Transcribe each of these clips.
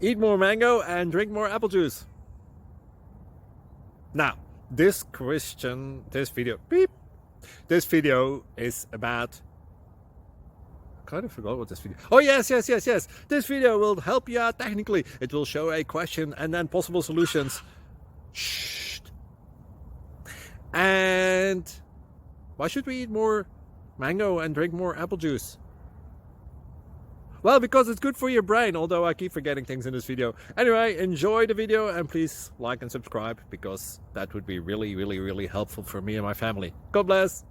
Eat more mango and drink more apple juice. Now, this video is about, I kind of forgot what this video. Oh, yes. This video will help you out technically. It will show a question and then possible solutions. Shh. And why should we eat more mango and drink more apple juice? Well, because it's good for your brain, although I keep forgetting things in this video. Anyway, enjoy the video and please like and subscribe, because that would be really helpful for me and my family. God bless!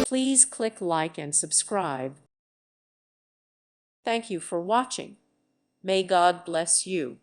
Please click like and subscribe. Thank you for watching. May God bless you.